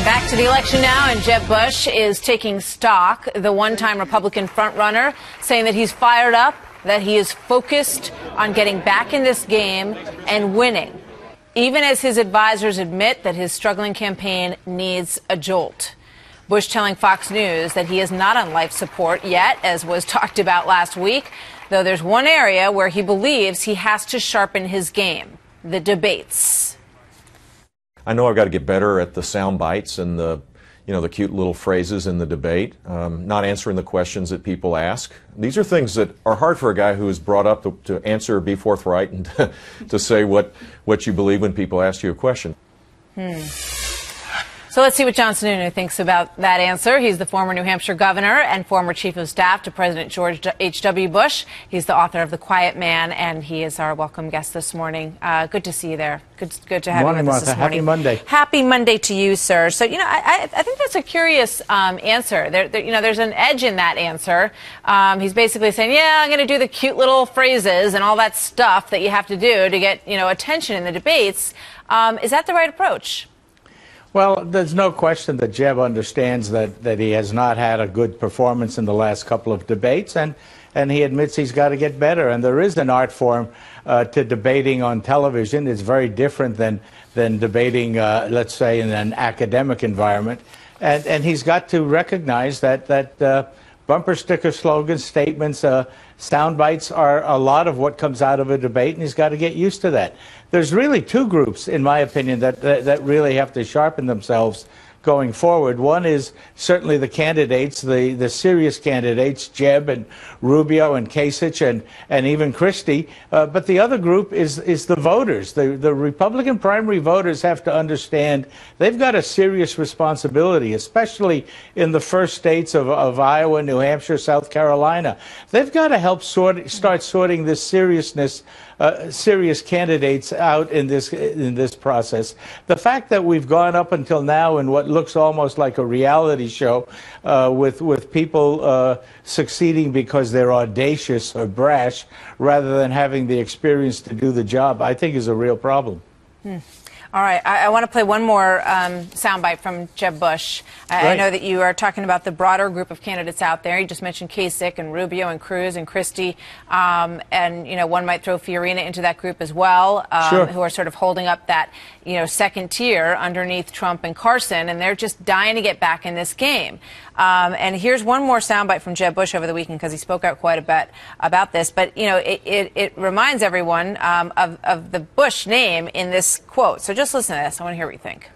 Back to the election now, and Jeb Bush is taking stock, the one-time Republican frontrunner, saying that he's fired up, that he is focused on getting back in this game and winning, even as his advisors admit that his struggling campaign needs a jolt. Bush telling Fox News that he is not on life support yet, as was talked about last week, though there's one area where he believes he has to sharpen his game: the debates. I know I've got to get better at the sound bites and the cute little phrases in the debate, not answering the questions that people ask. These are things that are hard for a guy who is brought up to answer, be forthright, and to say what you believe when people ask you a question. So let's see what John Sununu thinks about that answer. He's the former New Hampshire governor and former chief of staff to President George H.W. Bush. He's the author of The Quiet Man, and he is our welcome guest this morning. Good to see you there. Good to have you with us this morning. Happy Monday. Happy Monday to you, sir. So, I think that's a curious answer. There's an edge in that answer. He's basically saying, yeah, I'm going to do the cute little phrases and all that stuff that you have to do to get, attention in the debates. Is that the right approach? Well, there's no question that Jeb understands that he has not had a good performance in the last couple of debates, and he admits he's got to get better. And there is an art form to debating on television. It's very different than debating, let's say, in an academic environment. And he's got to recognize that bumper sticker slogans, statements, sound bites are a lot of what comes out of a debate, and he's got to get used to that. There's really two groups, in my opinion, that really have to sharpen themselves going forward. One is certainly the candidates, the serious candidates, Jeb and Rubio and Kasich and even Christie. But the other group is the voters. The Republican primary voters have to understand they've got a serious responsibility, especially in the first states of Iowa, New Hampshire, South Carolina. They've got to help start sorting this seriousness, serious candidates out in this process. The fact that we've gone up until now in what looks almost like a reality show with people succeeding because they're audacious or brash rather than having the experience to do the job, I think is a real problem. All right, I want to play one more soundbite from Jeb Bush. Right. I know that you are talking about the broader group of candidates out there. You just mentioned Kasich and Rubio and Cruz and Christie, and one might throw Fiorina into that group as well, Sure. who are sort of holding up that second tier underneath Trump and Carson, and they're just dying to get back in this game. And here's one more soundbite from Jeb Bush over the weekend, because he spoke out quite a bit about this. But it reminds everyone of the Bush name in this quote. So just listen to this. I want to hear what you think.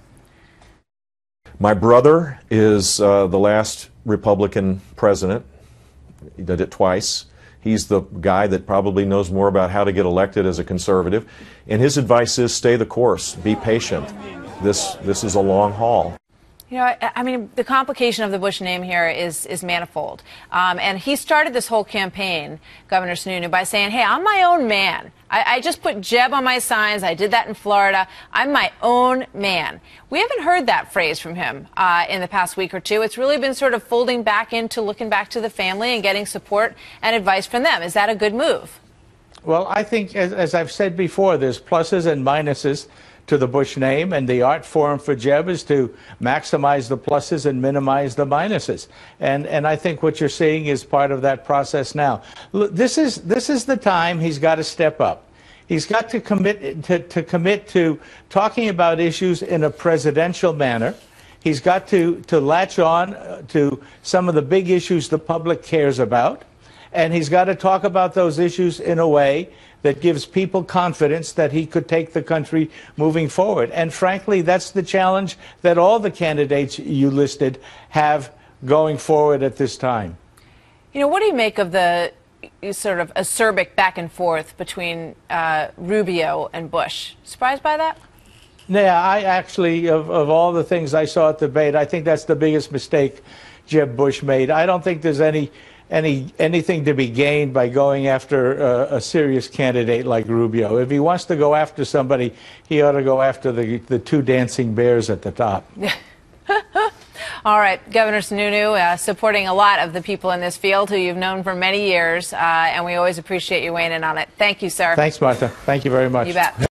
My brother is the last Republican president. He did it twice. He's the guy that probably knows more about how to get elected as a conservative. And his advice is stay the course, be patient. This is a long haul. I mean, the complication of the Bush name here is manifold. And he started this whole campaign, Governor Sununu, by saying, hey, I'm my own man. I just put Jeb on my signs. I did that in Florida. I'm my own man. We haven't heard that phrase from him in the past week or two. It's really been sort of folding back into looking back to the family and getting support and advice from them. Is that a good move? Well, I think, as I've said before, there's pluses and minuses to the Bush name, and the art form for Jeb is to maximize the pluses and minimize the minuses. And I think what you're seeing is part of that process now. Look, this is the time he's got to step up. He's got to commit to talking about issues in a presidential manner. He's got to latch on to some of the big issues the public cares about. And he's got to talk about those issues in a way that gives people confidence that he could take the country moving forward. And frankly, that's the challenge that all the candidates you listed have going forward at this time. What do you make of the sort of acerbic back and forth between Rubio and Bush? Surprised by that? Yeah, I actually, of all the things I saw at the debate, I think that's the biggest mistake Jeb Bush made. I don't think there's anything to be gained by going after a serious candidate like Rubio. If he wants to go after somebody, he ought to go after the two dancing bears at the top. All right, Governor Sununu, supporting a lot of the people in this field who you've known for many years, and we always appreciate you weighing in on it. Thank you, sir. Thanks, Martha. Thank you very much. You bet.